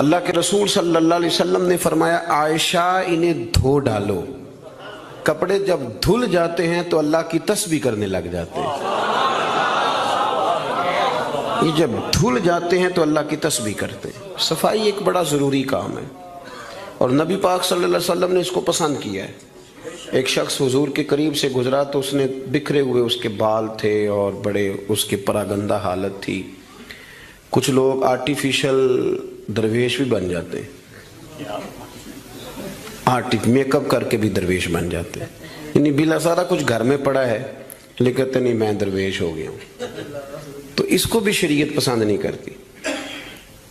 اللہ کے رسول صلی اللہ علیہ وسلم نے فرمایا عائشہ انہیں دھو ڈالو، کپڑے جب دھل جاتے ہیں تو اللہ کی تسبیح کرنے لگ جاتے ہیں، یہ جب دھل جاتے ہیں تو اللہ کی تسبیح کرتے ہیں۔ صفائی ایک بڑا ضروری کام ہے اور نبی پاک صلی اللہ علیہ وسلم نے اس کو پسند کیا ہے۔ ایک شخص حضور کے قریب سے گزرا تو اس نے بکھرے ہوئے اس کے بال تھے اور بڑے اس کی پراگندہ حالت تھی۔ کچھ لوگ آرٹیفیشل درویش بھی بن جاتے ہیں، میک اپ کر کے بھی درویش بن جاتے ہیں، یعنی بلا سارا کچھ گھر میں پڑا ہے لیکن کہتے نہیں میں درویش ہو گیا ہوں، تو اس کو بھی شریعت پسند نہیں کرتی۔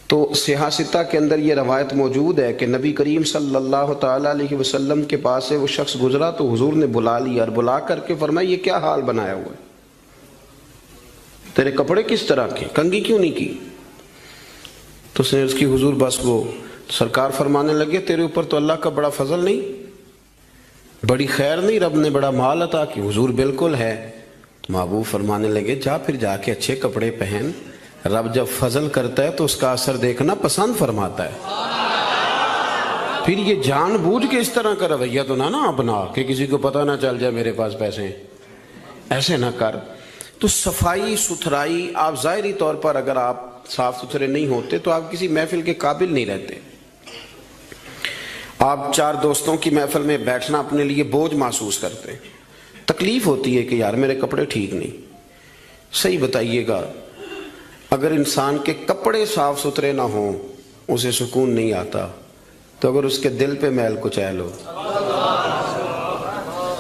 تو صحیح ستہ کے اندر یہ روایت موجود ہے کہ نبی کریم صلی اللہ تعالیٰ علیہ وسلم کے پاس سے وہ شخص گزرا تو حضور نے بلا لیا اور بلا کر کے فرمایا یہ کیا حال بنایا ہوا ہے، تیرے کپڑے کس طرح کے، کنگھی کیوں نہیں کی؟ تو اس نے اس کی حضور بس وہ سرکار فرمانے لگے تیرے اوپر تو اللہ کا بڑا فضل نہیں، بڑی خیر نہیں، رب نے بڑا مال عطا کی؟ حضور بالکل ہے۔ محبوب فرمانے لگے جا پھر جا کے اچھے کپڑے پہن، رب جب فضل کرتا ہے تو اس کا اثر دیکھنا پسند فرماتا ہے۔ پھر یہ جان بوجھ کے اس طرح کا رویہ تو نہ اپنا کہ کسی کو پتہ نہ چل جائے میرے پاس پیسے ہیں، ایسے نہ کر۔ تو صفائی ستھرائی، آپ ظاہری طور پر اگر آپ صاف ستھرے نہیں ہوتے تو آپ کسی محفل کے قابل نہیں رہتے۔ آپ چار دوستوں کی محفل میں بیٹھنا اپنے لیے بوجھ محسوس کرتے ہیں، تکلیف ہوتی ہے کہ یار میرے کپڑے ٹھیک نہیں۔ صحیح بتائیے گا، اگر انسان کے کپڑے صاف ستھرے نہ ہوں اسے سکون نہیں آتا، تو اگر اس کے دل پہ میل کچیل ہو،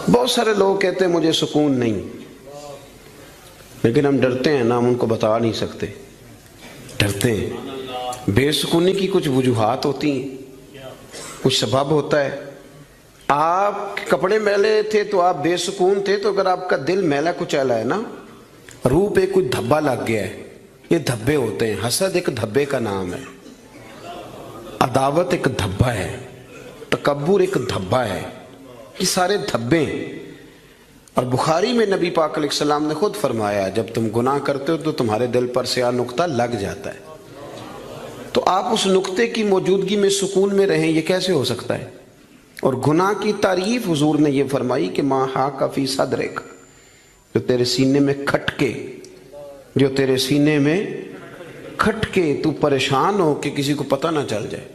بہت سارے لوگ کہتے ہیں مجھے سکون نہیں، لیکن ہم ڈرتے ہیں نا، ہم ان کو بتا نہیں سکتے، ڈرتے ہیں۔ بے سکونی کی کچھ وجوہات ہوتی ہیں، کچھ سبب ہوتا ہے۔ آپ کپڑے میلے تھے تو آپ بے سکون تھے، تو اگر آپ کا دل میلا کچیلا ہے نا، روح پہ کوئی دھبا لگ گیا ہے، یہ دھبے ہوتے ہیں۔ حسد ایک دھبے کا نام ہے، عداوت ایک دھبا ہے، تکبر ایک دھبا ہے، یہ سارے دھبے ہیں۔ اور بخاری میں نبی پاک علیہ السلام نے خود فرمایا جب تم گناہ کرتے ہو تو تمہارے دل پر سیاہ نقطہ لگ جاتا ہے، تو آپ اس نقطے کی موجودگی میں سکون میں رہیں، یہ کیسے ہو سکتا ہے؟ اور گناہ کی تعریف حضور نے یہ فرمائی کہ ما حاک فی صدرک، جو تیرے سینے میں کھٹکے، جو تیرے سینے میں کھٹکے، تو پریشان ہو کہ کسی کو پتہ نہ چل جائے،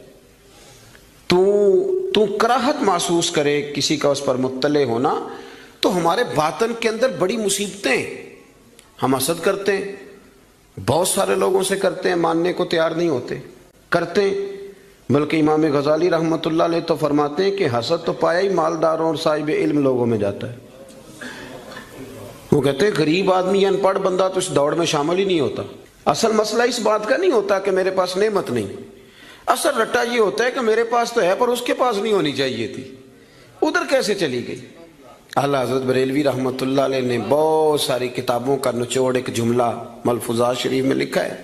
تو کراہت محسوس کرے کسی کا اس پر مطلع ہونا، تو ہمارے باطن کے اندر بڑی مصیبتیں، ہم حسد کرتے ہیں، بہت سارے لوگوں سے کرتے ہیں، ماننے کو تیار نہیں ہوتے، کرتے ہیں۔ بلکہ امام غزالی رحمۃ اللہ علیہ تو فرماتے ہیں کہ حسد تو پایا ہی مالداروں اور صاحب علم لوگوں میں جاتا ہے۔ وہ کہتے ہیں غریب آدمی یا ان پڑھ بندہ تو اس دوڑ میں شامل ہی نہیں ہوتا۔ اصل مسئلہ اس بات کا نہیں ہوتا کہ میرے پاس نعمت نہیں، اصل رٹا یہ ہوتا ہے کہ میرے پاس تو ہے پر اس کے پاس نہیں ہونی چاہیے تھی، ادھر کیسے چلی گئی؟ اعلیٰ حضرت بریلوی رحمۃ اللہ علیہ نے بہت ساری کتابوں کا نچوڑ ایک جملہ ملفوظات شریف میں لکھا ہے۔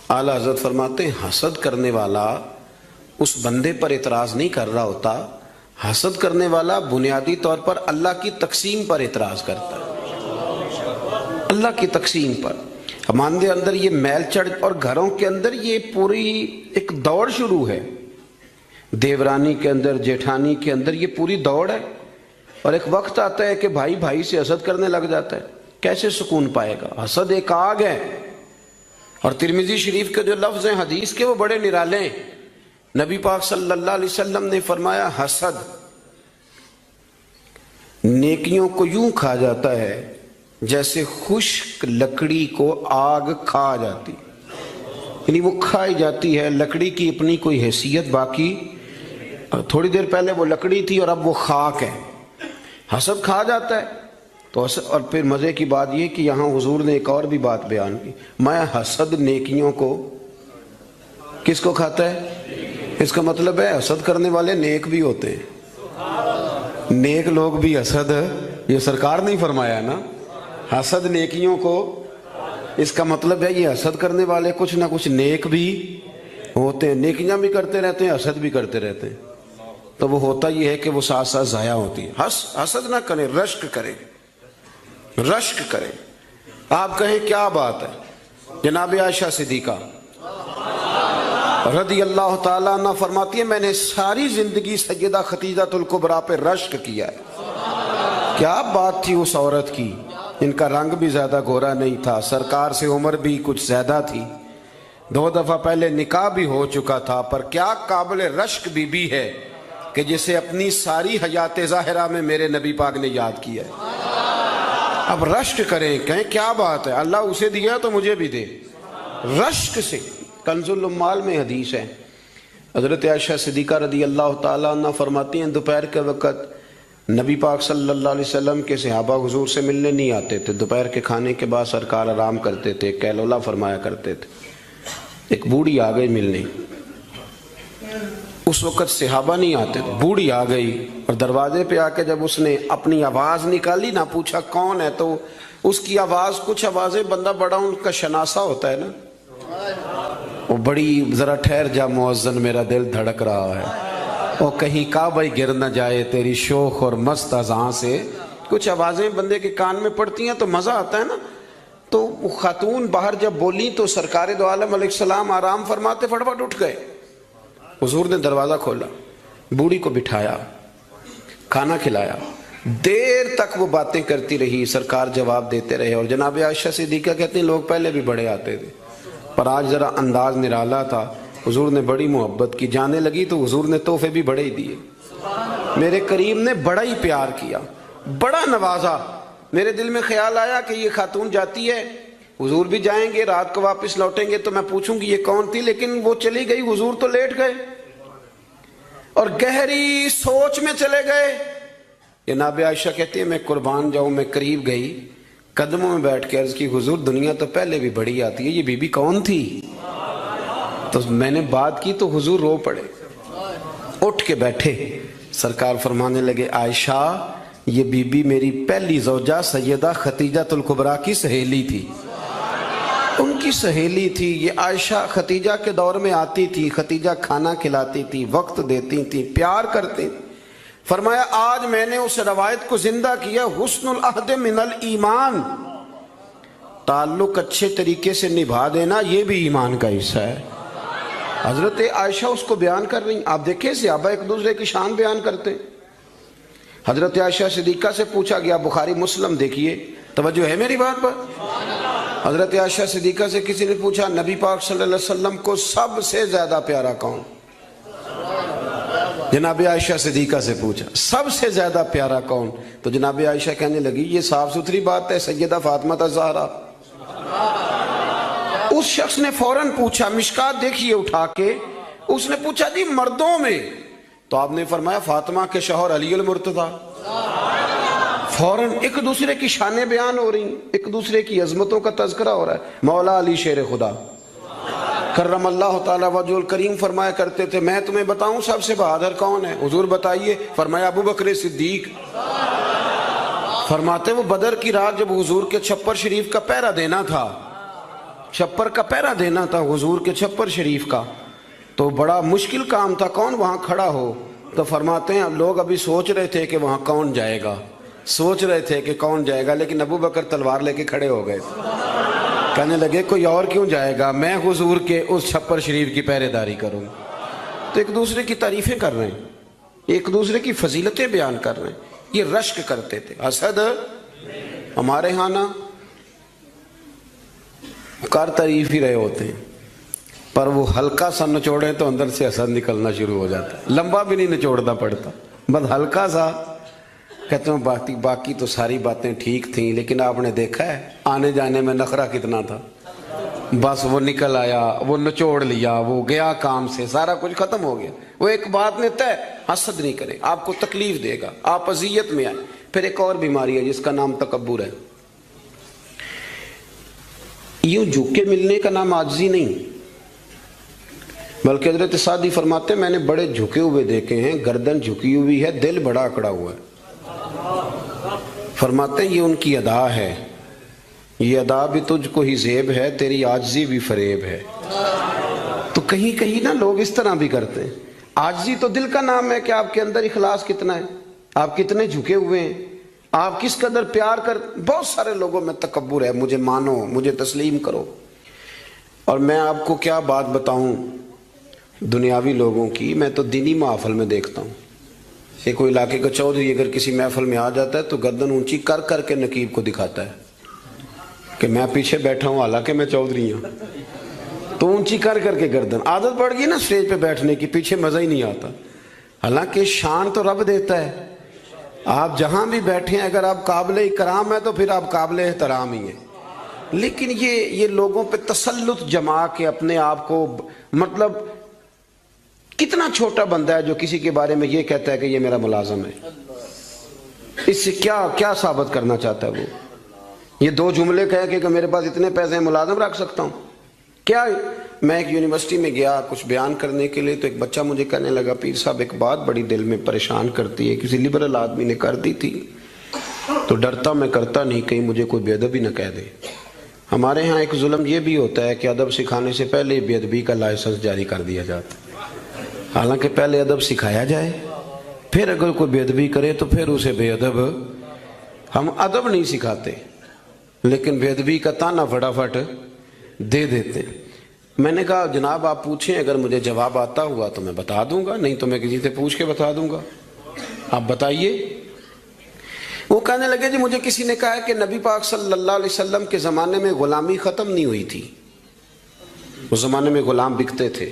اعلیٰ حضرت فرماتے ہیں حسد کرنے والا اس بندے پر اعتراض نہیں کر رہا ہوتا، حسد کرنے والا بنیادی طور پر اللہ کی تقسیم پر اعتراض کرتا ہے، اللہ کی تقسیم پر۔ ہمارے اندر یہ میل چڑھ، اور گھروں کے اندر یہ پوری ایک دوڑ شروع ہے، دیورانی کے اندر، جیٹھانی کے اندر یہ پوری دوڑ ہے، اور ایک وقت آتا ہے کہ بھائی بھائی سے حسد کرنے لگ جاتا ہے، کیسے سکون پائے گا؟ حسد ایک آگ ہے، اور ترمذی شریف کے جو لفظ ہیں حدیث کے وہ بڑے نرالے ہیں۔ نبی پاک صلی اللہ علیہ وسلم نے فرمایا حسد نیکیوں کو یوں کھا جاتا ہے جیسے خشک لکڑی کو آگ کھا جاتی، یعنی وہ کھائی جاتی ہے، لکڑی کی اپنی کوئی حیثیت باقی، تھوڑی دیر پہلے وہ لکڑی تھی اور اب وہ خاک ہے، حسد کھا جاتا ہے۔ تو اور پھر مزے کی بات یہ کہ یہاں حضور نے ایک اور بھی بات بیان کی، میں حسد نیکیوں کو کس کو کھاتا ہے؟ اس کا مطلب ہے حسد کرنے والے نیک بھی ہوتے ہیں، نیک لوگ بھی حسد، یہ سرکار نہیں فرمایا نا، حسد نیکیوں کو، اس کا مطلب ہے یہ حسد کرنے والے کچھ نہ کچھ نیک بھی ہوتے ہیں، نیکیاں بھی کرتے رہتے ہیں، حسد بھی کرتے رہتے ہیں، تو وہ ہوتا یہ ہے کہ وہ ساتھ ساتھ ضائع ہوتی ہے۔ حسد نہ کریں، رشک کریں، رشک کریں۔ آپ کہیں کیا بات ہے؟ جناب عائشہ صدیقہ رضی اللہ تعالیٰ عنہ فرماتی ہے میں نے ساری زندگی سیدہ خدیجہ الکبریٰ پہ رشک کیا ہے۔ کیا بات تھی اس عورت کی، ان کا رنگ بھی زیادہ گورا نہیں تھا، سرکار سے عمر بھی کچھ زیادہ تھی، 2 دفعہ پہلے نکاح بھی ہو چکا تھا، پر کیا قابل رشک بی بی ہے کہ جسے اپنی ساری حیات ظاہرہ میں میرے نبی پاک نے یاد کیا ہے۔ اب رشک کریں، کہیں کیا بات ہے، اللہ اسے دیا تو مجھے بھی دے، رشک سے۔ کنز الاموال میں حدیث ہے، حضرت عائشہ صدیقہ رضی اللہ تعالیٰ عنہ فرماتی ہیں دوپہر کے وقت نبی پاک صلی اللہ علیہ وسلم کے صحابہ حضور سے ملنے نہیں آتے تھے، دوپہر کے کھانے کے بعد سرکار آرام کرتے تھے، قیلولہ فرمایا کرتے تھے۔ ایک بوڑھی آ گئی ملنے، اس وقت صحابہ نہیں آتے تھے، بوڑھی آ گئی اور دروازے پہ آ کے جب اس نے اپنی آواز نکالی نہ، پوچھا کون ہے، تو اس کی آواز، کچھ آوازیں بندہ بڑا ان کا شناسا ہوتا ہے نا، وہ بڑی ذرا ٹھہر جا مؤذن میرا دل دھڑک رہا ہے، وہ کہیں کعبہ گر نہ جائے تیری شوخ اور مست اذان سے، کچھ آوازیں بندے کے کان میں پڑتی ہیں تو مزہ آتا ہے نا۔ تو وہ خاتون باہر جب بولی تو سرکار دو عالم علیہ السلام آرام فرماتے فٹافٹ اٹھ گئے، حضور نے دروازہ کھولا، بوڑھی کو بٹھایا، کھانا کھلایا، دیر تک وہ باتیں کرتی رہی، سرکار جواب دیتے رہے، اور جناب عائشہ صدیقہ کہتے ہیں لوگ پہلے بھی بڑے آتے تھے پر آج ذرا انداز نرالا تھا، حضور نے بڑی محبت کی، جانے لگی تو حضور نے تحفے بھی بڑے ہی دیے، میرے کریم نے بڑا ہی پیار کیا، بڑا نوازا۔ میرے دل میں خیال آیا کہ یہ خاتون جاتی ہے، حضور بھی جائیں گے، رات کو واپس لوٹیں گے تو میں پوچھوں گی یہ کون تھی، لیکن وہ چلی گئی، حضور تو لیٹ گئے اور گہری سوچ میں چلے گئے۔ جناب عائشہ کہتی ہے میں قربان جاؤں، میں قریب گئی، قدموں میں بیٹھ کے عرض کی حضور دنیا تو پہلے بھی بڑی آتی ہے، یہ بی بی کون تھی؟ تو میں نے بات کی تو حضور رو پڑے، اٹھ کے بیٹھے، سرکار فرمانے لگے عائشہ یہ بی بی میری پہلی زوجہ سیدہ خدیجہ الکبریٰ کی سہیلی تھی، ان کی سہیلی تھی، یہ عائشہ خدیجہ کے دور میں آتی تھی، خدیجہ کھانا کھلاتی تھی، وقت دیتی تھی، پیار کرتی تھی۔ فرمایا آج میں نے اس روایت کو زندہ کیا، حسن العہد من الایمان، تعلق اچھے طریقے سے نبھا دینا یہ بھی ایمان کا حصہ ہے۔ حضرت عائشہ اس کو بیان کر رہی ہیں، آپ دیکھیں صحابہ ایک دوسرے کی شان بیان کرتے ہیں۔ حضرت عائشہ صدیقہ سے پوچھا گیا، بخاری مسلم دیکھیے، توجہ ہے میری بات پر؟ حضرت عائشہ صدیقہ سے کسی نے پوچھا نبی پاک صلی اللہ علیہ وسلم کو سب سے زیادہ پیارا کون؟ جناب عائشہ صدیقہ سے پوچھا سب سے زیادہ پیارا کون؟ تو جناب عائشہ کہنے لگی یہ صاف ستھری بات ہے، سیدہ فاطمہ الزہرا۔ اس شخص نے فوراً پوچھا، مشکات دیکھیے اٹھا کے، اس نے پوچھا جی مردوں میں؟ تو آپ نے فرمایا فاطمہ کے شوہر علی المرتضیٰ۔ فوراً ایک دوسرے کی شانیں بیان ہو رہی ہیں، ایک دوسرے کی عظمتوں کا تذکرہ ہو رہا ہے۔ مولا علی شیر خدا کرم اللہ تعالیٰ وجہ الکریم فرمایا کرتے تھے میں تمہیں بتاؤں سب سے بہادر کون ہے؟ حضور بتائیے، فرمایا ابو بکر صدیق۔ فرماتے وہ بدر کی رات جب حضور کے چھپر شریف کا پہرا دینا تھا، چھپر کا پہرا دینا تھا حضور کے چھپر شریف کا، تو بڑا مشکل کام تھا، کون وہاں کھڑا ہو؟ تو فرماتے ہیں لوگ ابھی سوچ رہے تھے کہ وہاں کون جائے گا، سوچ رہے تھے کہ کون جائے گا، لیکن ابو بکر تلوار لے کے کھڑے ہو گئے، کہنے لگے کوئی اور کیوں جائے گا، میں حضور کے اس چھپر شریف کی پہرے داری کروں۔ تو ایک دوسرے کی تعریفیں کر رہے ہیں، ایک دوسرے کی فضیلتیں بیان کر رہے ہیں، یہ رشک کرتے تھے۔ حسد ہمارے ہاں نا کار تعریف ہی رہے ہوتے ہیں، پر وہ ہلکا سا نچوڑیں تو اندر سے حسد نکلنا شروع ہو جاتا ہے، لمبا بھی نہیں نچوڑنا پڑتا، بس ہلکا سا کہتے ہیں باقی تو ساری باتیں ٹھیک تھیں، لیکن آپ نے دیکھا ہے آنے جانے میں نخرہ کتنا تھا، بس وہ نکل آیا، وہ نچوڑ لیا، وہ گیا کام سے، سارا کچھ ختم ہو گیا۔ وہ ایک بات نے طے، حسد نہیں کرے، آپ کو تکلیف دے گا، آپ اذیت میں آئے۔ پھر ایک اور بیماری ہے جس کا نام تکبر ہے۔ یوں جھک کے ملنے کا نام عاجزی نہیں، بلکہ حضرت سعدی فرماتے ہیں میں نے بڑے جھکے ہوئے دیکھے ہیں، گردن جھکی ہوئی ہے، دل بڑا اکڑا ہوا ہے۔ فرماتے ہیں یہ ان کی ادا ہے، یہ ادا بھی تجھ کو ہی زیب ہے، تیری عاجزی بھی فریب ہے۔ تو کہیں کہیں نا لوگ اس طرح بھی کرتے ہیں۔ عاجزی تو دل کا نام ہے کہ آپ کے اندر اخلاص کتنا ہے، آپ کتنے جھکے ہوئے ہیں، آپ کس قدر پیار کر۔ بہت سارے لوگوں میں تکبر ہے، مجھے مانو، مجھے تسلیم کرو۔ اور میں آپ کو کیا بات بتاؤں، دنیاوی لوگوں کی، میں تو دینی محفل میں دیکھتا ہوں. ایک کوئی علاقے کا چودھری اگر کسی محفل میں آ جاتا ہے تو گردن اونچی کر کر کے نقیب کو دکھاتا ہے کہ میں پیچھے بیٹھا ہوں حالانکہ میں چودھری ہوں. تو اونچی کر کر کے گردن، عادت پڑ گئی نا اسٹیج پہ بیٹھنے کی، پیچھے مزہ ہی نہیں آتا. حالانکہ شان تو رب دیتا ہے. آپ جہاں بھی بیٹھے ہیں اگر آپ قابل اکرام ہیں تو پھر آپ قابل احترام ہی ہیں. لیکن یہ لوگوں پہ تسلط جما کے اپنے آپ کو، مطلب کتنا چھوٹا بندہ ہے جو کسی کے بارے میں یہ کہتا ہے کہ یہ میرا ملازم ہے. اس سے کیا ثابت کرنا چاہتا ہے وہ؟ یہ دو جملے کہہ کے کہ میرے پاس اتنے پیسے ہیں ملازم رکھ سکتا ہوں کیا؟ میں ایک یونیورسٹی میں گیا کچھ بیان کرنے کے لیے، تو ایک بچہ مجھے کہنے لگا پیر صاحب ایک بات بڑی دل میں پریشان کرتی ہے، کسی لبرل آدمی نے کر دی تھی تو ڈرتا میں کرتا نہیں کہیں مجھے کوئی بے ادبی نہ کہہ دے. ہمارے ہاں ایک ظلم یہ بھی ہوتا ہے کہ ادب سکھانے سے پہلے بے ادبی کا لائسنس جاری کر دیا جاتا ہے. حالانکہ پہلے ادب سکھایا جائے، پھر اگر کوئی بے ادبی کرے تو پھر اسے بے ادب. ہم ادب نہیں سکھاتے لیکن بے ادبی کا تانا فٹافٹ دے دیتے ہیں. میں نے کہا جناب آپ پوچھیں، اگر مجھے جواب آتا ہوا تو میں بتا دوں گا، نہیں تو میں کسی سے پوچھ کے بتا دوں گا. آپ بتائیے. وہ کہنے لگے جی مجھے کسی نے کہا ہے کہ نبی پاک صلی اللہ علیہ وسلم کے زمانے میں غلامی ختم نہیں ہوئی تھی. اس زمانے میں غلام بکتے تھے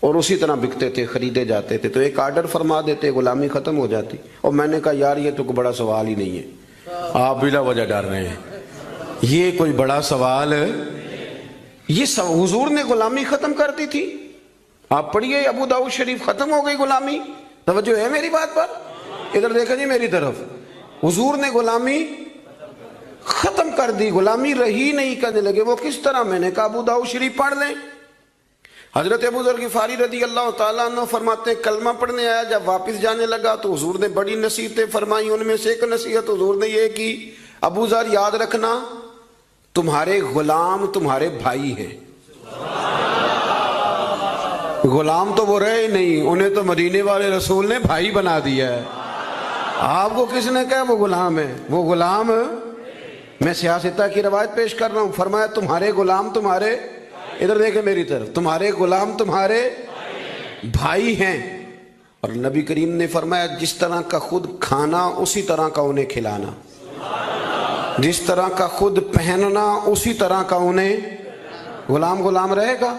اور اسی طرح بکتے تھے، خریدے جاتے تھے، تو ایک آرڈر فرما دیتے غلامی ختم ہو جاتی. اور میں نے کہا یار یہ تو کوئی بڑا سوال ہی نہیں ہے، آپ بلا وجہ ڈر رہے ہیں، یہ کوئی بڑا سوال. یہ حضور نے غلامی ختم کر دی تھی. آپ پڑھیے ابو داؤد شریف، ختم ہو گئی غلامی. توجہ ہے میری بات پر؟ ادھر دیکھیں جی میری طرف. حضور نے غلامی ختم کر دی، غلامی رہی نہیں. کہنے لگے وہ کس طرح؟ میں نے کہا ابو داؤد شریف پڑھ لیں. حضرت ابو ذر غفاری رضی اللہ تعالیٰ عنہ فرماتے ہیں کلمہ پڑھنے آیا، جب واپس جانے لگا تو حضور نے بڑی نصیحتیں فرمائی. ان میں سے ایک نصیحت حضور نے یہ کی، ابو ذر یاد رکھنا تمہارے غلام تمہارے بھائی ہیں. غلام تو وہ رہے نہیں، انہیں تو مدینے والے رسول نے بھائی بنا دیا ہے. آپ کو کس نے کہا وہ غلام ہے؟ وہ غلام، میں سیاستہ کی روایت پیش کر رہا ہوں. فرمایا تمہارے غلام تمہارے، ادھر دیکھیں میری طرف، تمہارے غلام تمہارے بھائی ہیں. اور نبی کریم نے فرمایا جس طرح کا خود کھانا اسی طرح کا انہیں کھلانا، جس طرح کا خود پہننا اسی طرح کا انہیں. غلام رہے گا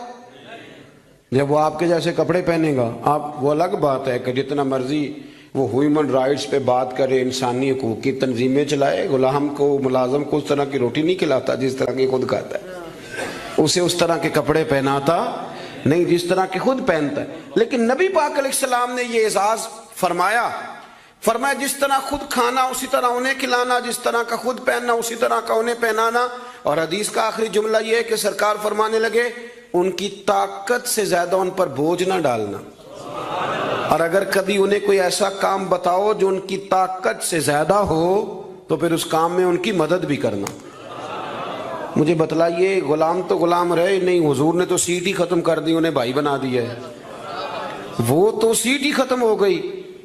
جب وہ آپ کے جیسے کپڑے پہنے گا. آپ وہ الگ بات ہے کہ جتنا مرضی وہ ہیومن رائٹس پہ بات کرے، انسانی حقوق کی تنظیمیں چلائے، غلام کو ملازم کو اس طرح کی روٹی نہیں کھلاتا جس طرح کی خود کھاتا ہے، اسے اس طرح کے کپڑے پہناتا نہیں جس طرح کی خود پہنتا ہے. لیکن نبی پاک علیہ السلام نے یہ اعزاز فرمایا جس طرح خود کھانا اسی طرح انہیں کھلانا، جس طرح کا خود پہننا اسی طرح کا انہیں پہنانا. اور حدیث کا آخری جملہ یہ ہے کہ سرکار فرمانے لگے ان کی طاقت سے زیادہ ان پر بوجھ نہ ڈالنا، اور اگر کبھی انہیں کوئی ایسا کام بتاؤ جو ان کی طاقت سے زیادہ ہو تو پھر اس کام میں ان کی مدد بھی کرنا. مجھے بتلائیے غلام تو غلام رہے نہیں، حضور نے تو سیٹ ہی ختم کر دی، انہیں بھائی بنا دیا ہے. وہ تو سیٹ ہی ختم ہو گئی،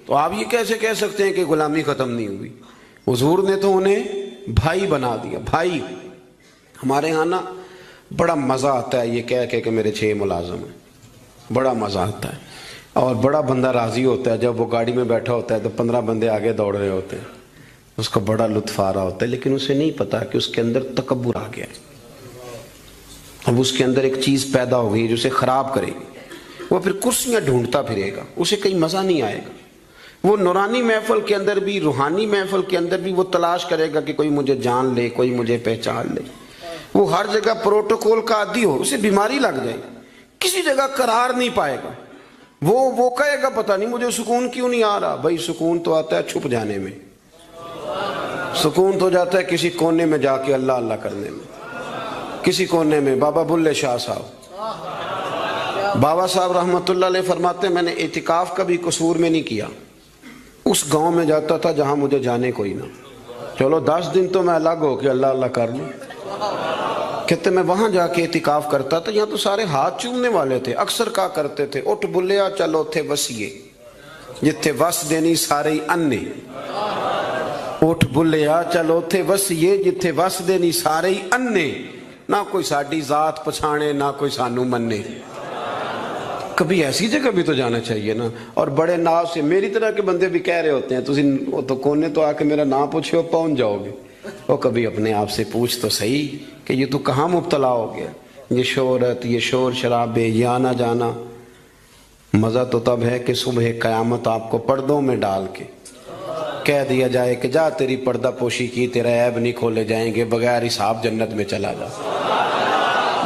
تو آپ یہ کیسے کہہ سکتے ہیں کہ غلامی ختم نہیں ہوئی؟ حضور نے تو انہیں بھائی بنا دیا. بھائی. ہمارے ہاں نا بڑا مزہ آتا ہے یہ کہہ کہ میرے 6 ملازم ہیں، بڑا مزہ آتا ہے. اور بڑا بندہ راضی ہوتا ہے جب وہ گاڑی میں بیٹھا ہوتا ہے تو 15 بندے آگے دوڑ رہے ہوتے ہیں، اس کو بڑا لطف آ رہا ہوتا ہے. لیکن اسے نہیں پتا کہ اس کے اندر تکبر آ گیا ہے. اب اس کے اندر ایک چیز پیدا ہو گئی جو اسے خراب کرے گی. وہ پھر کرسیاں ڈھونڈتا پھرے گا، اسے کہیں مزہ نہیں آئے گا. وہ نورانی محفل کے اندر بھی، روحانی محفل کے اندر بھی وہ تلاش کرے گا کہ کوئی مجھے جان لے، کوئی مجھے پہچان لے. وہ ہر جگہ پروٹوکول کا عادی ہو، اسے بیماری لگ جائے گی، کسی جگہ قرار نہیں پائے گا. وہ کہے گا پتہ نہیں مجھے سکون کیوں نہیں آ رہا. بھائی سکون تو آتا ہے چھپ جانے میں، سکون تو جاتا ہے کسی کونے میں جا کے اللہ اللہ کرنے میں. کسی کونے میں بابا بلے شاہ صاحب، بابا صاحب رحمۃ اللہ علیہ فرماتے ہیں میں نے اعتکاف کبھی قصور میں نہیں کیا. اس گاؤں میں جاتا تھا جہاں مجھے جانے کوئی نہ، چلو 10 دن تو میں الگ ہو کے اللہ اللہ کر لوں. کہتے میں وہاں جا کے اعتکاف کرتا تھا، یہاں تو سارے ہاتھ چومنے والے تھے. اکثر کہا کرتے تھے اٹھ بلیا چلو تھے وسیے جتھے وس دینی سارے انے. اٹھ بلیا چلو تھے وسیے جتھے وس دینی سارے انے. نہ کوئی ساڈی ذات پچھانے نہ کوئی سانو منے. کبھی ایسی جگہ بھی تو جانا چاہیے نا. اور بڑے ناز سے میری طرح کے بندے بھی کہہ رہے ہوتے ہیں تسی تو کونے تو آ کے میرا نام پوچھے ہو پہنچ جاؤ گے. وہ کبھی اپنے آپ سے پوچھ تو صحیح کہ یہ تو کہاں مبتلا ہو گیا. یہ شہرت، یہ شور شرابے، یہ آنا جانا، مزہ تو تب ہے کہ صبح قیامت آپ کو پردوں میں ڈال کے کہہ دیا جائے کہ جا تیری پردہ پوشی کی، تیرے عیب نہیں کھولے جائیں گے، بغیر حساب جنت میں چلا جا.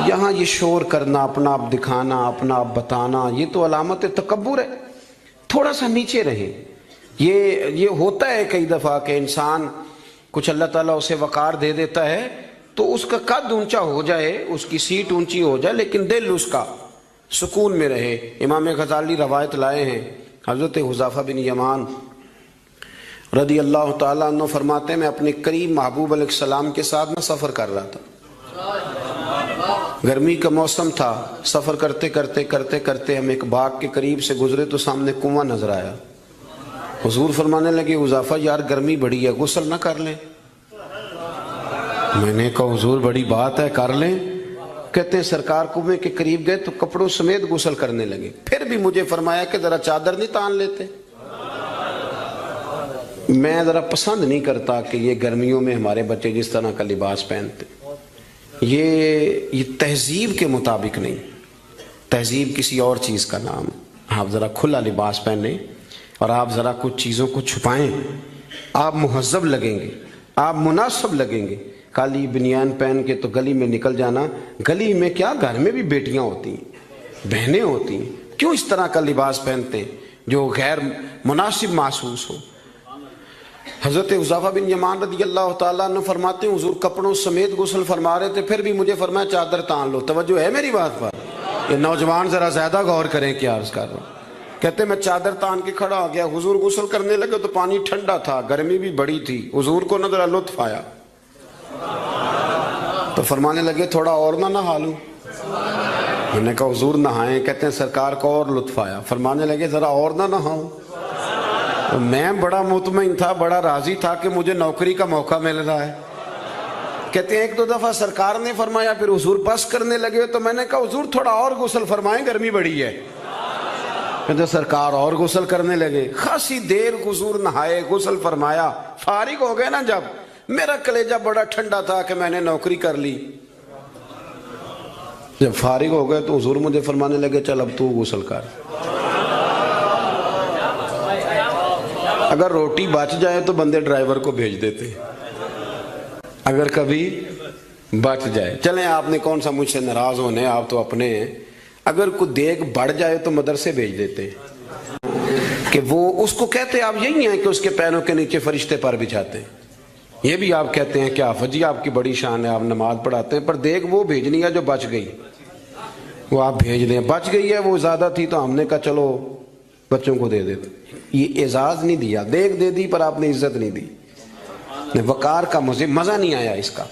یہاں یہ شور کرنا، اپنا آپ دکھانا، اپنا آپ بتانا، یہ تو علامت تکبر ہے. تھوڑا سا نیچے رہیں. یہ ہوتا ہے کئی دفعہ کہ انسان کچھ اللہ تعالیٰ اسے وقار دے دیتا ہے تو اس کا قد اونچا ہو جائے، اس کی سیٹ اونچی ہو جائے، لیکن دل اس کا سکون میں رہے. امام غزالی روایت لائے ہیں، حضرت حذیفہ بن یمان رضی اللہ تعالیٰ عنہ فرماتے ہیں میں اپنے قریب محبوب علیہ السلام کے ساتھ میں سفر کر رہا تھا. گرمی کا موسم تھا. سفر کرتے کرتے کرتے کرتے ہم ایک باغ کے قریب سے گزرے تو سامنے کنواں نظر آیا. حضور فرمانے لگے حذیفہ یار گرمی بڑی ہے، غسل نہ کر لیں؟ میں نے کہا حضور بڑی بات ہے، کر لیں. کہتے ہیں سرکار کنویں کے قریب گئے تو کپڑوں سمیت غسل کرنے لگے. پھر بھی مجھے فرمایا کہ ذرا چادر نہیں تان لیتے. میں ذرا پسند نہیں کرتا کہ یہ گرمیوں میں ہمارے بچے جس طرح کا لباس پہنتے. یہ تہذیب کے مطابق نہیں. تہذیب کسی اور چیز کا نام. آپ ذرا کھلا لباس پہنیں اور آپ ذرا کچھ چیزوں کو چھپائیں، آپ مہذب لگیں گے، آپ مناسب لگیں گے. کالی بنیان پہن کے تو گلی میں نکل جانا. گلی میں کیا، گھر میں بھی بیٹیاں ہوتی ہیں، بہنیں ہوتی ہیں. کیوں اس طرح کا لباس پہنتے ہیں جو غیر مناسب محسوس ہو؟ حضرت حذیفہ بن یمان رضی اللہ تعالیٰ عنہ فرماتے ہیں حضور کپڑوں سمیت غسل فرما رہے تھے، پھر بھی مجھے فرمایا چادر تان لو. توجہ ہے میری بات پر؟ یہ نوجوان ذرا زیادہ غور کریں کیا عرض کر رہا ہوں. کہتے میں چادر تان کے کھڑا ہو گیا. حضور غسل کرنے لگے تو پانی ٹھنڈا تھا، گرمی بھی بڑی تھی. حضور کو نہ ذرا لطف آیا تو فرمانے لگے تھوڑا اور نہ نہا لوں. میں نے کہا حضور نہائیں. کہتے ہیں سرکار کو اور لطف آیا، فرمانے لگے ذرا اور نہ نہاؤں. میں بڑا مطمئن تھا، بڑا راضی تھا کہ مجھے نوکری کا موقع مل رہا ہے. کہتے ہیں ایک دو دفعہ سرکار نے فرمایا، پھر حضور بس کرنے لگے تو میں نے کہا حضور تھوڑا اور غسل فرمائیں، گرمی بڑی ہے. کہتے سرکار اور غسل کرنے لگے. خاصی دیر حضور نہائے، غسل فرمایا، فارغ ہو گئے نا جب، میرا کلیجہ بڑا ٹھنڈا تھا کہ میں نے نوکری کر لی. جب فارغ ہو گئے تو حضور مجھے فرمانے لگے چل اب تو غسل کر. اگر روٹی بچ جائے تو بندے ڈرائیور کو بھیج دیتے، اگر کبھی بچ جائے. چلیں آپ نے کون سا مجھ سے ناراض ہونے، آپ تو اپنے ہیں. اگر کوئی دیگ بڑھ جائے تو مدرسے بھیج دیتے کہ وہ اس کو کہتے آپ یہی ہیں کہ اس کے پیروں کے نیچے فرشتے پر بچھاتے ہیں. یہ بھی آپ کہتے ہیں کہ آفت جی آپ کی بڑی شان ہے، آپ نماز پڑھاتے ہیں، پر دیکھ وہ بھیجنی ہے جو بچ گئی، وہ آپ بھیج دیں. بچ گئی ہے وہ زیادہ تھی تو ہم نے کہا چلو بچوں کو دے دیتے. یہ اعزاز نہیں دیا، دیکھ دے دی پر آپ نے عزت نہیں دی. وقار کا مزہ نہیں آیا اس کا.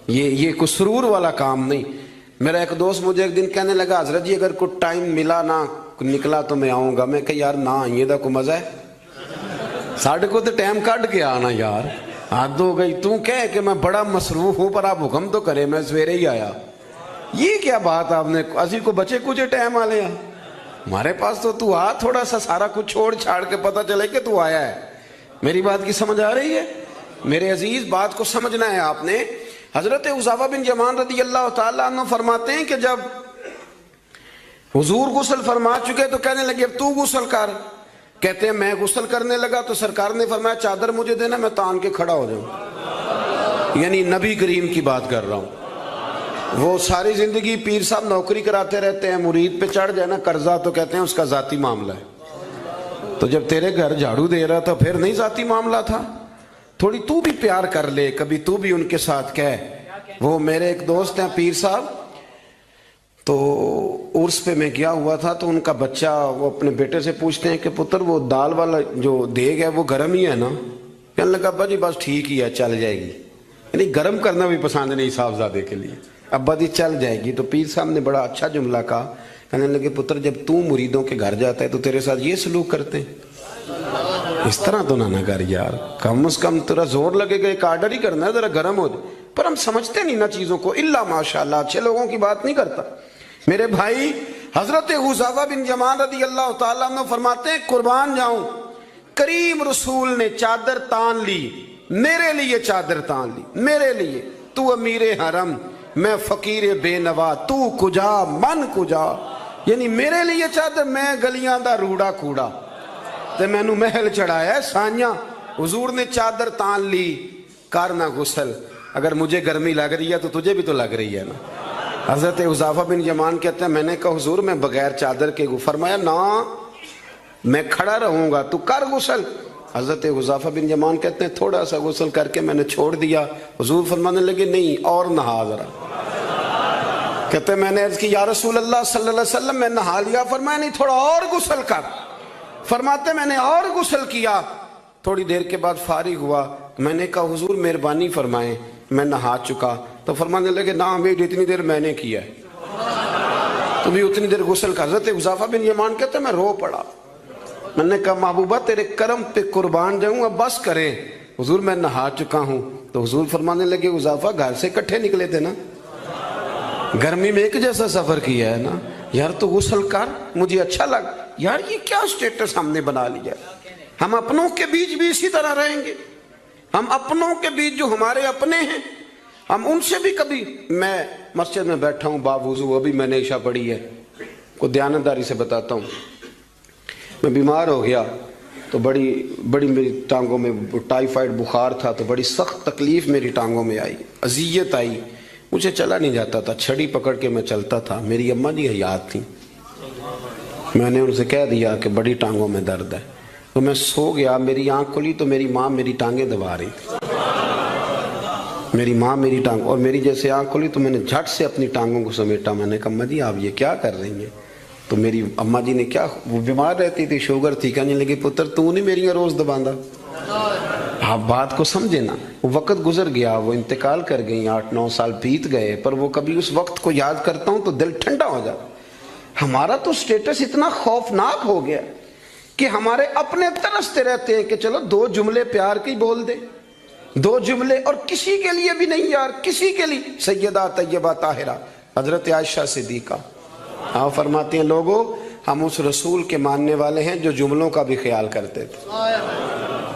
یہ کوئی سرور والا کام نہیں. میرا ایک دوست مجھے ایک دن کہنے لگا حضرت جی اگر کوئی ٹائم ملا نہ نکلا تو میں آؤں گا. میں کہ یار نہ آئیے دا کوئی مزہ ہے، ساڑھے کو تو ٹائم کٹ کے آنا یار، حد ہو گئی. تو کہے کہ میں بڑا مصروف ہوں پر آپ حکم تو کرے، میں سویرے ہی آیا. یہ کیا بات آپ نے، اسی کو بچے کچھ ٹائم والے ہیں ہمارے پاس تو آ تھوڑا سا سارا کچھ چھوڑ چھاڑ کے پتہ چلے کہ تو آیا ہے. میری بات کی سمجھ آ رہی ہے میرے عزیز؟ بات کو سمجھنا ہے آپ نے. حضرت حذیفہ بن یمان رضی اللہ تعالیٰ عنہ فرماتے ہیں کہ جب حضور غسل فرما چکے تو کہنے لگے اب تو غسل کر. کہتے ہیں میں غسل کرنے لگا تو سرکار نے فرمایا چادر مجھے دینا، میں تان کے کھڑا ہو جاؤں. یعنی نبی کریم کی بات کر رہا ہوں. وہ ساری زندگی پیر صاحب نوکری کراتے رہتے ہیں، مرید پہ چڑھ جائے نا قرضہ تو کہتے ہیں اس کا ذاتی معاملہ ہے. تو جب تیرے گھر جھاڑو دے رہا تھا پھر نہیں ذاتی معاملہ تھا؟ تھوڑی تو بھی پیار کر لے، کبھی تو بھی ان کے ساتھ کہہ. وہ میرے ایک دوست ہیں پیر صاحب، تو عرس پہ میں گیا ہوا تھا تو ان کا بچہ وہ اپنے بیٹے سے پوچھتے ہیں کہ پتر وہ دال والا جو دیگ ہے وہ گرم ہی ہے نا؟ کہنے لگا ابا جی بس ٹھیک ہی ہے چل جائے گی. یعنی گرم کرنا بھی پسند نہیں صاحبزادے کے لیے. ابا جی چل جائے گی. تو پیر صاحب نے بڑا اچھا جملہ کہا، کہنے لگے پتر جب تو مریدوں کے گھر جاتا ہے تو تیرے ساتھ یہ سلوک کرتے ہیں؟ اس طرح تو نہ کر یار، کم از کم تیرا زور لگے گا ایک آرڈر ہی کرنا ہے ذرا گرم ہو جائے. پر ہم سمجھتے نہیں نا چیزوں کو. الا ماشاء اللہ اچھے لوگوں کی بات نہیں کرتا میرے بھائی. حضرت حذیفہ بن یمان رضی اللہ تعالیٰ عنہ فرماتے ہیں قربان جاؤں، کریم رسول نے چادر تان لی، میرے لیے چادر تان لی، میرے لیے، تو امیر حرم میں فقیر بے نوا، تو کجا من کجا، یعنی میرے لیے چادر، میں گلیاں دا روڑا کوڑا تے میں نو محل چڑھایا ہے سانیاں، حضور نے چادر تان لی، کرنا غسل، اگر مجھے گرمی لگ رہی ہے تو تجھے بھی تو لگ رہی ہے نا۔ حضرت حذیفہ بن یمان کہتے ہیں میں نے کہا حضور میں بغیر چادر کے، فرمایا نا میں کھڑا رہوں گا، تو کر غسل۔ حضرت حذیفہ بن یمان کہتے ہیں تھوڑا سا غسل کر کے میں نے چھوڑ دیا، حضور فرمانے لگے نہیں اور نہا ذرا۔ کہتے ہیں میں نے عرض کی یا رسول اللہ صلی اللہ علیہ وسلم میں نہا لیا، فرمایا نہیں تھوڑا اور غسل کر۔ فرماتے میں نے اور غسل کیا، تھوڑی دیر کے بعد فارغ ہوا، میں نے کہا حضور مہربانی فرمائیں میں نہا چکا، تو فرمانے لگے نا امیر اتنی دیر میں نے کیا ہے، تو بھی اتنی دیر غسل کر۔ حضرت حذیفہ بن یمان کہتے ہیں میں رو پڑا، میں نے کہا محبوبہ تیرے کرم پہ قربان جاؤں، اب بس کریں، حضور میں نہا چکا ہوں۔ تو حضور فرمانے لگے حذیفہ گھر سے کٹھے نکلے تھے نا، گرمی میں ایک جیسا سفر کیا ہے نا، یار تو غسل کر، مجھے اچھا لگ، یار یہ کیا سٹیٹس ہم نے بنا لیا، ہم اپنوں کے بیچ بھی اسی طرح رہیں گے، ہم اپنوں کے بیچ جو ہمارے اپنے ہیں ہم ان سے بھی کبھی، میں مسجد میں بیٹھا ہوں باوضو، ابھی میں نے عشاء پڑھی ہے، کو دیانتداری سے بتاتا ہوں، میں بیمار ہو گیا تو بڑی میری ٹانگوں میں ٹائیفائڈ بخار تھا، تو بڑی سخت تکلیف میری ٹانگوں میں آئی، اذیت آئی، مجھے چلا نہیں جاتا تھا، چھڑی پکڑ کے میں چلتا تھا، میری اماں جی حیات تھیں، میں نے ان سے کہہ دیا کہ بڑی ٹانگوں میں درد ہے، تو میں سو گیا، میری آنکھ کھلی تو میری ماں میری ٹانگیں دبا رہی تھی، میری ماں میری ٹانگ، اور میری جیسے آنکھ کھلی تو میں نے جھٹ سے اپنی ٹانگوں کو سمیٹا، میں نے کہا اماں جی آپ یہ کیا کر رہی ہیں؟ تو میری اماں جی نے کیا، وہ بیمار رہتی تھی، شوگر تھی، کہنے لگی پتر تو نہیں میری روز دباندہ، آپ بات کو سمجھے نا، وہ وقت گزر گیا، وہ انتقال کر گئی، 8-9 سال بیت گئے، پر وہ کبھی اس وقت کو یاد کرتا ہوں تو دل ٹھنڈا ہو جاتا۔ ہمارا تو سٹیٹس اتنا خوفناک ہو گیا کہ ہمارے اپنے ترستے رہتے ہیں کہ چلو 2 جملے پیار کے بول دے، 2 جملے، اور کسی کے لیے بھی نہیں یار، کسی کے لیے۔ سیدہ طیبہ طاہرہ حضرت عائشہ صدیقہ آپ فرماتے ہیں لوگوں ہم اس رسول کے ماننے والے ہیں جو جملوں کا بھی خیال کرتے تھے،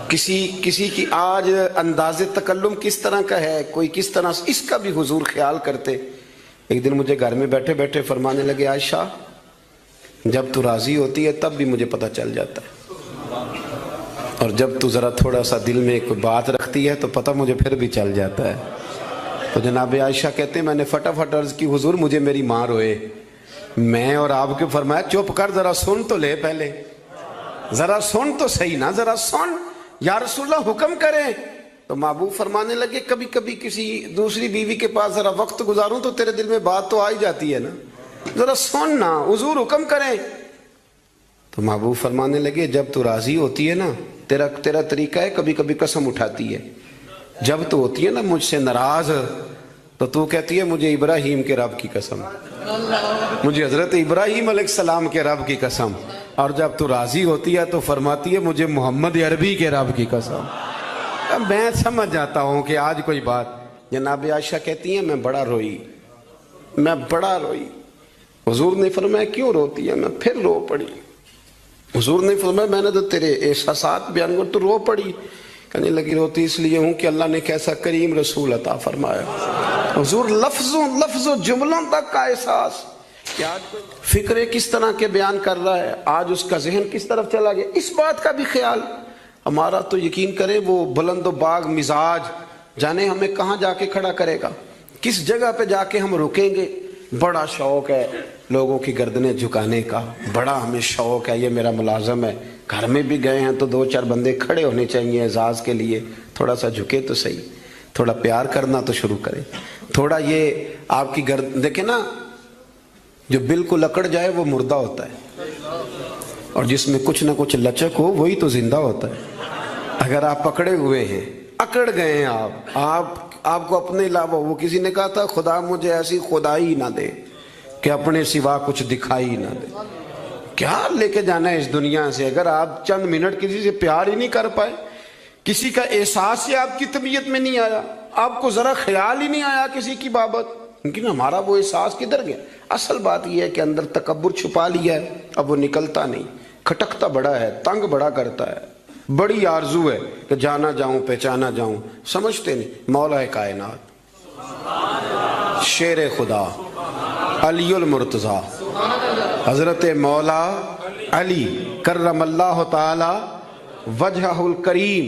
کسی کی آج انداز تکلم کس طرح کا ہے، کوئی کس طرح، اس کا بھی حضور خیال کرتے۔ ایک دن مجھے گھر میں بیٹھے بیٹھے فرمانے لگے عائشہ جب تو راضی ہوتی ہے تب بھی مجھے پتہ چل جاتا ہے، اور جب تو ذرا تھوڑا سا دل میں کوئی بات رکھتی ہے تو پتہ مجھے پھر بھی چل جاتا ہے۔ تو جناب عائشہ کہتے ہیں میں نے فٹافٹ عرض کی حضور مجھے میری ماں روئے، میں اور آپ کے فرمایا چپ کر ذرا سن تو لے، پہلے ذرا سن تو صحیح نا، ذرا سن، یا رسول اللہ حکم کریں۔ تو محبوب فرمانے لگے کبھی کبھی کسی دوسری بیوی کے پاس ذرا وقت گزاروں تو تیرے دل میں بات تو آ ہی جاتی ہے نا، ذرا سن نا، حضور حکم کریں۔ تو محبوب فرمانے لگے جب تو راضی ہوتی ہے نا، تیرا طریقہ ہے کبھی کبھی قسم اٹھاتی ہے، جب تو ہوتی ہے نا مجھ سے ناراض تو کہتی ہے مجھے ابراہیم کے رب کی قسم، مجھے حضرت ابراہیم علیہ السلام کے رب کی قسم، اور جب تو راضی ہوتی ہے تو فرماتی ہے مجھے محمد عربی کے رب کی قسم۔ اب میں سمجھ جاتا ہوں کہ آج کوئی بات، جناب عائشہ کہتی ہیں میں بڑا روئی۔ حضور نے فرمایا کیوں روتی ہے؟ میں پھر رو پڑی۔ حضور نے فرمایا میں نے تو تیرے احساسات بیان کر تو رو پڑی۔ کہنے لگی روتی اس لیے ہوں کہ اللہ نے کیسا کریم رسول عطا فرمایا۔ حضور لفظ و جملوں تک کا احساس کہ آج فکرے کس طرح کے بیان کر رہا ہے، آج اس کا ذہن کس طرف چلا گیا، اس بات کا بھی خیال ہمارا۔ تو یقین کریں وہ بلند و باغ مزاج جانے ہمیں کہاں جا کے کھڑا کرے گا، کس جگہ پہ جا کے ہم رکیں گے۔ بڑا شوق ہے لوگوں کی گردنیں جھکانے کا، بڑا ہمیں شوق ہے، یہ میرا ملازم ہے، گھر میں بھی گئے ہیں تو 2-4 بندے کھڑے ہونے چاہیے اعزاز کے لیے، تھوڑا سا جھکے تو صحیح، تھوڑا پیار کرنا تو شروع کریں، تھوڑا یہ آپ کی گردن دیکھیں نا، جو بالکل اکڑ جائے وہ مردہ ہوتا ہے، اور جس میں کچھ نہ کچھ لچک ہو وہی تو زندہ ہوتا ہے۔ اگر آپ پکڑے ہوئے ہیں، اکڑ گئے ہیں آپ کو اپنے علاوہ، وہ کسی نے کہا تھا خدا مجھے ایسی خدائی نہ دے کہ اپنے سوا کچھ دکھائی نہ دے۔ کیا لے کے جانا ہے اس دنیا سے اگر آپ چند منٹ کسی سے پیار ہی نہیں کر پائے، کسی کا احساس ہی آپ کی طبیعت میں نہیں آیا، آپ کو ذرا خیال ہی نہیں آیا کسی کی بابت، لیکن ہمارا وہ احساس کدھر گیا؟ اصل بات یہ ہے کہ اندر تکبر چھپا لیا ہے، اب وہ نکلتا نہیں، کھٹکتا بڑا ہے، تنگ بڑا کرتا ہے، بڑی آرزو ہے کہ جانا جاؤں پہچانا جاؤں، سمجھتے نہیں۔ مولا کائنات شیر خدا علی المرتضیٰ حضرت مولا علی کرم اللہ تعالی وجہہ الکریم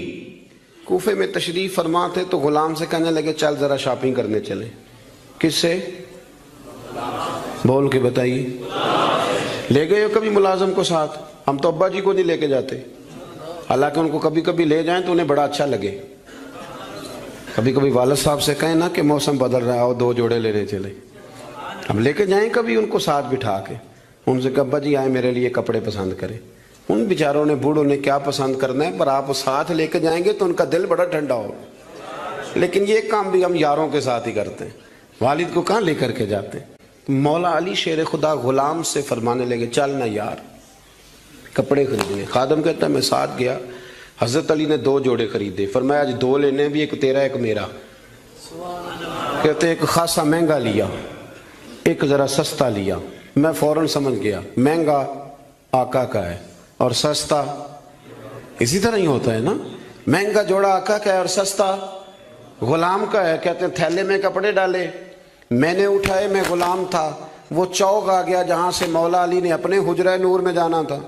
کوفے میں تشریف فرما تھے تو غلام سے کہنے لگے چل ذرا شاپنگ کرنے چلیں۔ کس سے؟ بول کے بتائیے، لے گئے ہو کبھی ملازم کو ساتھ؟ ہم تو ابا جی کو نہیں لے کے جاتے، حالانکہ ان کو کبھی کبھی لے جائیں تو انہیں بڑا اچھا لگے۔ کبھی کبھی والد صاحب سے کہیں نا کہ موسم بدل رہا ہو 2 جوڑے لینے چلے، ہم لے کے جائیں کبھی ان کو ساتھ بٹھا کے، ان سے کہ ابا جی آئے میرے لیے کپڑے پسند کریں۔ ان بیچاروں نے بوڑھوں نے کیا پسند کرنا ہے، پر آپ ساتھ لے کے جائیں گے تو ان کا دل بڑا ٹھنڈا ہوگا۔ لیکن یہ کام بھی ہم یاروں کے ساتھ ہی کرتے ہیں، والد کو کہاں لے کر کے جاتے ہیں۔ مولا علی شیر خدا غلام سے فرمانے لگے چل نا یار کپڑے خریدنے۔ خادم کہتا ہے میں ساتھ گیا، حضرت علی نے 2 جوڑے خریدے، فرمایا آج 2 لینے بھی، ایک تیرا ایک میرا۔ کہتے ہیں ایک خاصا مہنگا لیا، ایک ذرا سستا لیا۔ میں فوراً سمجھ گیا مہنگا آقا کا ہے اور سستا اسی طرح ہی ہوتا ہے نا، مہنگا جوڑا آقا کا ہے اور سستا غلام کا ہے۔ کہتے ہیں تھیلے میں کپڑے ڈالے، میں نے اٹھائے، میں غلام تھا، وہ چوک آ گیا جہاں سے مولا علی نے اپنے حجرہ نور میں جانا تھا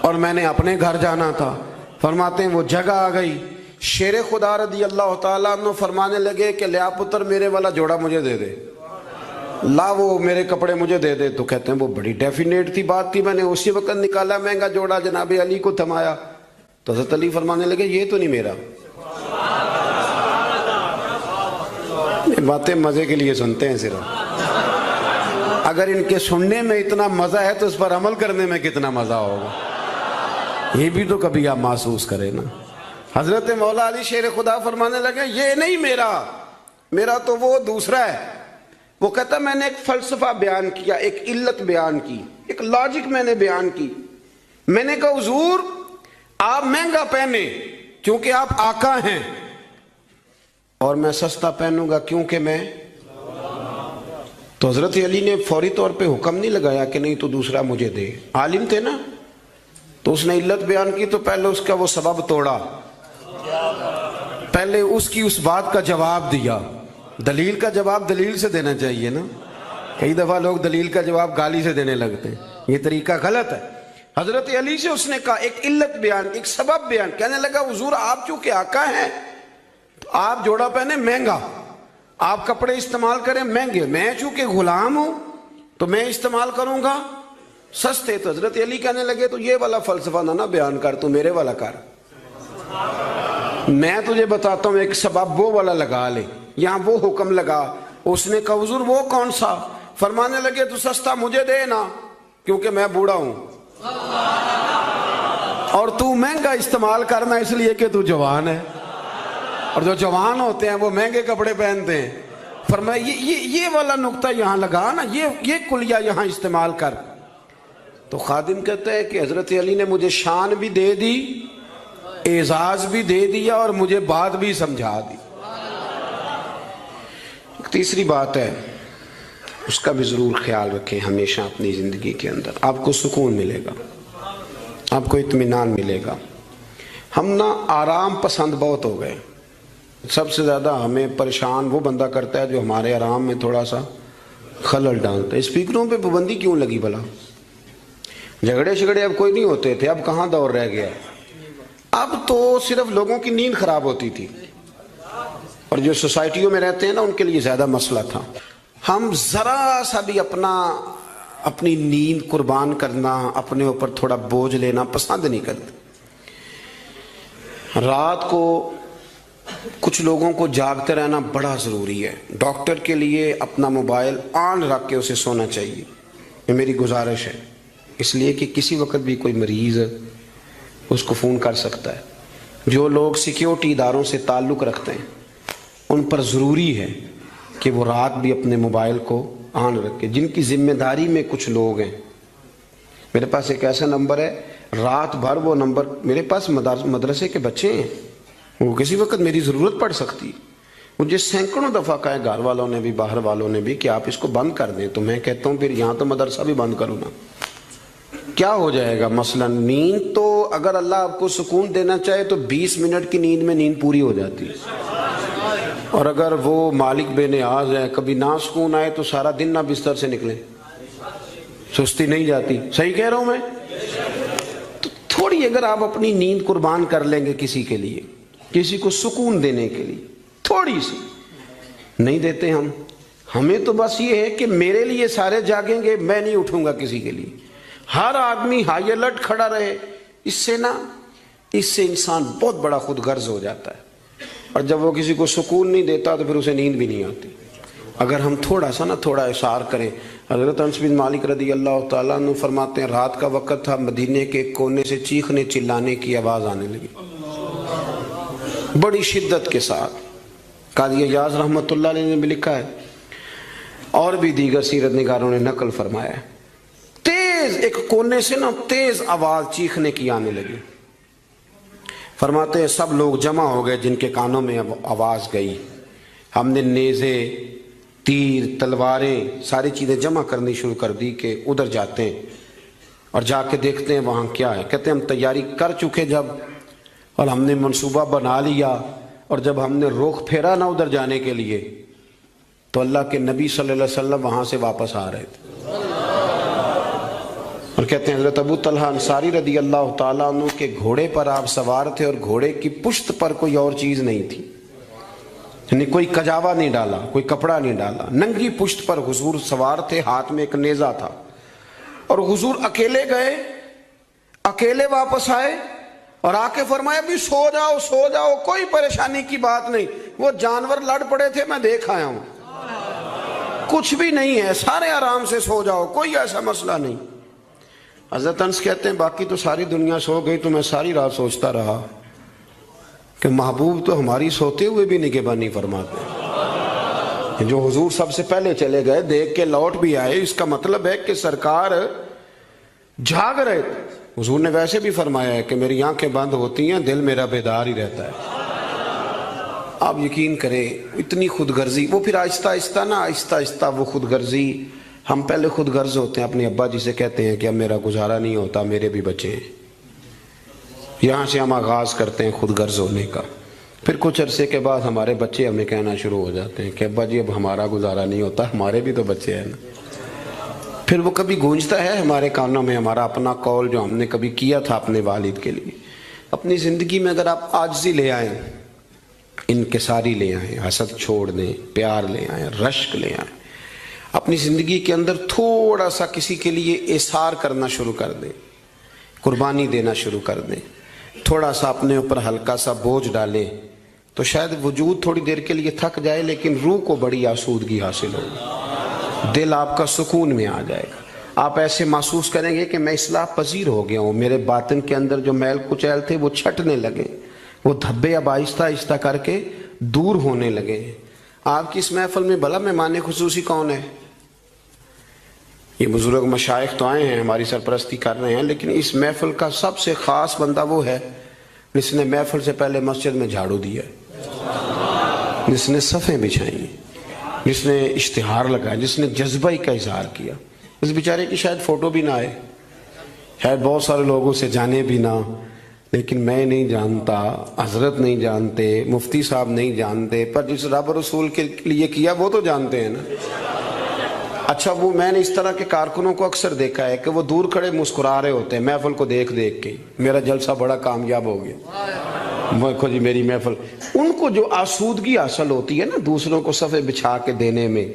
اور میں نے اپنے گھر جانا تھا۔ فرماتے ہیں وہ جگہ آ گئی، شیر خدا رضی اللہ تعالیٰ عنہ فرمانے لگے کہ لیا پتر میرے والا جوڑا مجھے دے دے، لا وہ میرے کپڑے مجھے دے دے۔ تو کہتے ہیں وہ بڑی ڈیفینیٹ تھی بات تھی، میں نے اسی وقت نکالا مہنگا جوڑا، جناب علی کو تھمایا تو حضرت علی فرمانے لگے یہ تو نہیں میرا۔ یہ باتیں مزے کے لیے سنتے ہیں صرف، اگر ان کے سننے میں اتنا مزہ ہے تو اس پر عمل کرنے میں کتنا مزہ ہوگا، یہ بھی تو کبھی آپ محسوس کریں نا۔ حضرت مولا علی شیر خدا فرمانے لگے یہ نہیں میرا، میرا تو وہ دوسرا ہے۔ وہ کہتا میں نے ایک فلسفہ بیان کیا، ایک علت بیان کی، ایک لاجک میں نے بیان کی۔ میں نے کہا حضور آپ مہنگا پہنے کیونکہ آپ آقا ہیں، اور میں سستا پہنوں گا کیونکہ میں۔ تو حضرت علی نے فوری طور پہ حکم نہیں لگایا کہ نہیں تو دوسرا مجھے دے، عالم تھے نا، تو اس نے علت بیان کی تو پہلے اس کا وہ سبب توڑا، پہلے اس کی اس بات کا جواب دیا۔ دلیل کا جواب دلیل سے دینا چاہیے نا، کئی دفعہ لوگ دلیل کا جواب گالی سے دینے لگتے ہیں، یہ طریقہ غلط ہے۔ حضرت علی سے اس نے کہا ایک علت بیان، ایک سبب بیان، کہنے لگا حضور آپ چونکہ آقا ہیں آپ جوڑا پہنے مہنگا، آپ کپڑے استعمال کریں مہنگے، میں چونکہ غلام ہوں تو میں استعمال کروں گا سستے۔ تو حضرت علی کہنے لگے تو یہ والا فلسفہ نہ بیان کر، تو میرے والا کر، میں تجھے بتاتا ہوں ایک سبب وہ والا لگا لے، یہاں وہ حکم لگا۔ اس نے کہا حضور وہ کون سا؟ فرمانے لگے تو سستا مجھے دے نا کیونکہ میں بوڑھا ہوں، اور تو مہنگا استعمال کرنا اس لیے کہ تو جوان ہے، اور جو جوان ہوتے ہیں وہ مہنگے کپڑے پہنتے ہیں۔ فرمایا یہ والا نقطہ یہاں لگا نا، یہ کلیہ یہاں استعمال کر۔ تو خادم کہتا ہے کہ حضرت علی نے مجھے شان بھی دے دی، اعزاز بھی دے دیا، اور مجھے بات بھی سمجھا دی۔ تیسری بات ہے اس کا بھی ضرور خیال رکھیں ہمیشہ اپنی زندگی کے اندر، آپ کو سکون ملے گا، آپ کو اطمینان ملے گا۔ ہم نا آرام پسند بہت ہو گئے، سب سے زیادہ ہمیں پریشان وہ بندہ کرتا ہے جو ہمارے آرام میں تھوڑا سا خلل ڈالتا ہے۔ اسپیکروں پہ پابندی کیوں لگی بھلا؟ جھگڑے شگڑے اب کوئی نہیں ہوتے تھے، اب کہاں دور رہ گیا؟ اب تو صرف لوگوں کی نیند خراب ہوتی تھی، اور جو سوسائٹیوں میں رہتے ہیں نا ان کے لیے زیادہ مسئلہ تھا۔ ہم ذرا سا بھی اپنی نیند قربان کرنا، اپنے اوپر تھوڑا بوجھ لینا پسند نہیں کرتے۔ رات کو کچھ لوگوں کو جاگتے رہنا بڑا ضروری ہے، ڈاکٹر کے لیے اپنا موبائل آن رکھ کے اسے سونا چاہیے، یہ میری گزارش ہے، اس لیے کہ کسی وقت بھی کوئی مریض اس کو فون کر سکتا ہے۔ جو لوگ سیکیورٹی اداروں سے تعلق رکھتے ہیں ان پر ضروری ہے کہ وہ رات بھی اپنے موبائل کو آن رکھے، جن کی ذمہ داری میں کچھ لوگ ہیں۔ میرے پاس ایک ایسا نمبر ہے، رات بھر وہ نمبر، میرے پاس مدرسے کے بچے ہیں، وہ کسی وقت میری ضرورت پڑ سکتی، مجھے سینکڑوں دفعہ کہا ہے گھر والوں نے بھی باہر والوں نے بھی کہ آپ اس کو بند کر دیں، تو میں کہتا ہوں پھر یہاں تو مدرسہ بھی بند کروں نا، کیا ہو جائے گا؟ مثلا نیند تو اگر اللہ آپ کو سکون دینا چاہے تو 20 منٹ کی نیند میں نیند پوری ہو جاتی ہے، اور اگر وہ مالک بے نیاز ہے کبھی نہ سکون آئے تو سارا دن نہ بستر سے نکلے، سستی نہیں جاتی۔ صحیح کہہ رہا ہوں میں؟ تو تھوڑی اگر آپ اپنی نیند قربان کر لیں گے کسی کے لیے، کسی کو سکون دینے کے لیے، تھوڑی سی نہیں دیتے ہم، ہمیں تو بس یہ ہے کہ میرے لیے سارے جاگیں گے، میں نہیں اٹھوں گا کسی کے لیے، ہر آدمی ہائی الرٹ کھڑا رہے، اس سے انسان بہت بڑا خود غرض ہو جاتا ہے، اور جب وہ کسی کو سکون نہیں دیتا تو پھر اسے نیند بھی نہیں آتی۔ اگر ہم تھوڑا اشار کریں۔ حضرت انس بن مالک رضی اللہ تعالیٰ عنہ فرماتے ہیں رات کا وقت تھا، مدینے کے کونے سے چیخنے چلانے کی آواز آنے لگی بڑی شدت کے ساتھ۔ قاضی ایاز رحمۃ اللہ علیہ نے بھی لکھا ہے، اور بھی دیگر سیرت نگاروں نے نقل فرمایا ہے، تیز ایک کونے سے تیز آواز چیخنے کی آنے لگی۔ فرماتے ہیں سب لوگ جمع ہو گئے جن کے کانوں میں آواز گئی، ہم نے نیزے، تیر، تلواریں، ساری چیزیں جمع کرنی شروع کر دی کہ ادھر جاتے ہیں اور جا کے دیکھتے ہیں وہاں کیا ہے۔ کہتے ہیں ہم تیاری کر چکے جب، اور ہم نے منصوبہ بنا لیا، اور جب ہم نے رخ پھیرا نا ادھر جانے کے لیے تو اللہ کے نبی صلی اللہ علیہ وسلم وہاں سے واپس آ رہے تھے، اور کہتے ہیں حضرت ابو طلحہ انصاری رضی اللہ تعالیٰ عنہ کے گھوڑے پر آپ سوار تھے، اور گھوڑے کی پشت پر کوئی اور چیز نہیں تھی، یعنی کوئی کجاوا نہیں ڈالا، کوئی کپڑا نہیں ڈالا، ننگی پشت پر حضور سوار تھے، ہاتھ میں ایک نیزہ تھا، اور حضور اکیلے گئے، اکیلے واپس آئے، اور آ کے فرمایا بھی سو جاؤ سو جاؤ، کوئی پریشانی کی بات نہیں، وہ جانور لڑ پڑے تھے میں دیکھ آیا ہوں، کچھ بھی نہیں ہے، سارے آرام سے سو جاؤ، کوئی ایسا مسئلہ نہیں۔ حضرت انس کہتے ہیں باقی تو ساری دنیا سو گئی تو میں ساری رات سوچتا رہا کہ محبوب تو ہماری سوتے ہوئے بھی نگہبانی فرماتے، جو حضور سب سے پہلے چلے گئے دیکھ کے لوٹ بھی آئے، اس کا مطلب ہے کہ سرکار جاگ رہے تھے۔ حضور نے ویسے بھی فرمایا ہے کہ میری آنکھیں بند ہوتی ہیں دل میرا بیدار ہی رہتا ہے۔ آپ یقین کریں اتنی خود غرضی، وہ پھر آہستہ آہستہ وہ خود غرضی، ہم پہلے خود غرض ہوتے ہیں، اپنے ابا جی سے کہتے ہیں کہ اب میرا گزارا نہیں ہوتا، میرے بھی بچے ہیں، یہاں سے ہم آغاز کرتے ہیں خود غرض ہونے کا، پھر کچھ عرصے کے بعد ہمارے بچے ہمیں کہنا شروع ہو جاتے ہیں کہ ابا جی اب ہمارا گزارا نہیں ہوتا، ہمارے بھی تو بچے ہیں نا۔ پھر وہ کبھی گونجتا ہے ہمارے کانوں میں ہمارا اپنا قول جو ہم نے کبھی کیا تھا اپنے والد کے لیے۔ اپنی زندگی میں اگر آپ عاجزی لے آئیں، انکساری لے آئیں، حسد چھوڑ دیں، پیار لے آئیں، رشک لے آئیں، اپنی زندگی کے اندر تھوڑا سا کسی کے لیے ایثار کرنا شروع کر دیں، قربانی دینا شروع کر دیں، تھوڑا سا اپنے اوپر ہلکا سا بوجھ ڈالیں، تو شاید وجود تھوڑی دیر کے لیے تھک جائے لیکن روح کو بڑی آسودگی حاصل ہوگی، دل آپ کا سکون میں آ جائے گا، آپ ایسے محسوس کریں گے کہ میں اصلاح پذیر ہو گیا ہوں، میرے باطن کے اندر جو میل کچیل تھے وہ چھٹنے لگے، وہ دھبے اب آہستہ آہستہ کر کے دور ہونے لگے۔ آپ کی اس محفل میں بھلا مہمان خصوصی کون ہے؟ یہ بزرگ مشائخ تو آئے ہیں ہماری سرپرستی کر رہے ہیں، لیکن اس محفل کا سب سے خاص بندہ وہ ہے جس نے محفل سے پہلے مسجد میں جھاڑو دیا، جس نے صفیں بچھائیں، جس نے اشتہار لگایا، جس نے جذبہ کا اظہار کیا۔ اس بیچارے کی شاید فوٹو بھی نہ آئے، شاید بہت سارے لوگوں سے جانے بھی نہ، لیکن میں نہیں جانتا، حضرت نہیں جانتے، مفتی صاحب نہیں جانتے، پر جس رب رسول کے لیے کیا وہ تو جانتے ہیں نا۔ اچھا وہ میں نے اس طرح کے کارکنوں کو اکثر دیکھا ہے کہ وہ دور کھڑے مسکرا رہے ہوتے ہیں محفل کو دیکھ دیکھ کے، میرا جلسہ بڑا کامیاب ہو گیا، دیکھو جی میری محفل۔ ان کو جو آسودگی حاصل ہوتی ہے نا دوسروں کو صفحے بچھا کے دینے میں،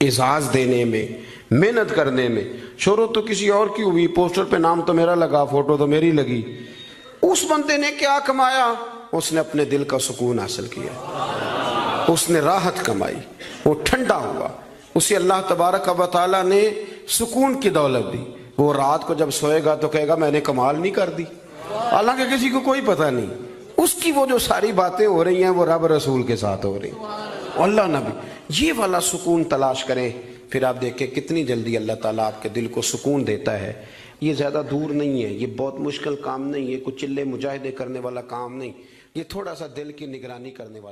اعزاز دینے میں، محنت کرنے میں، شہرت تو کسی اور کی ہوئی، پوسٹر پہ نام تو میرا لگا، فوٹو تو میری لگی، اس بندے نے کیا کمایا؟ اس نے اپنے دل کا سکون حاصل کیا، اس نے راحت کمائی، وہ ٹھنڈا ہوا، اسے اللہ تبارک و تعالیٰ نے سکون کی دولت دی۔ وہ رات کو جب سوئے گا تو کہے گا میں نے کمال نہیں کر دی، حالانکہ کسی کو کوئی پتہ نہیں، اس کی وہ جو ساری باتیں ہو رہی ہیں وہ رب رسول کے ساتھ ہو رہی ہیں، اللہ نبی۔ یہ والا سکون تلاش کریں، پھر آپ دیکھیں کتنی جلدی اللہ تعالیٰ آپ کے دل کو سکون دیتا ہے۔ یہ زیادہ دور نہیں ہے، یہ بہت مشکل کام نہیں ہے، کچھ چلے مجاہدے کرنے والا کام نہیں، یہ تھوڑا سا دل کی نگرانی کرنے والا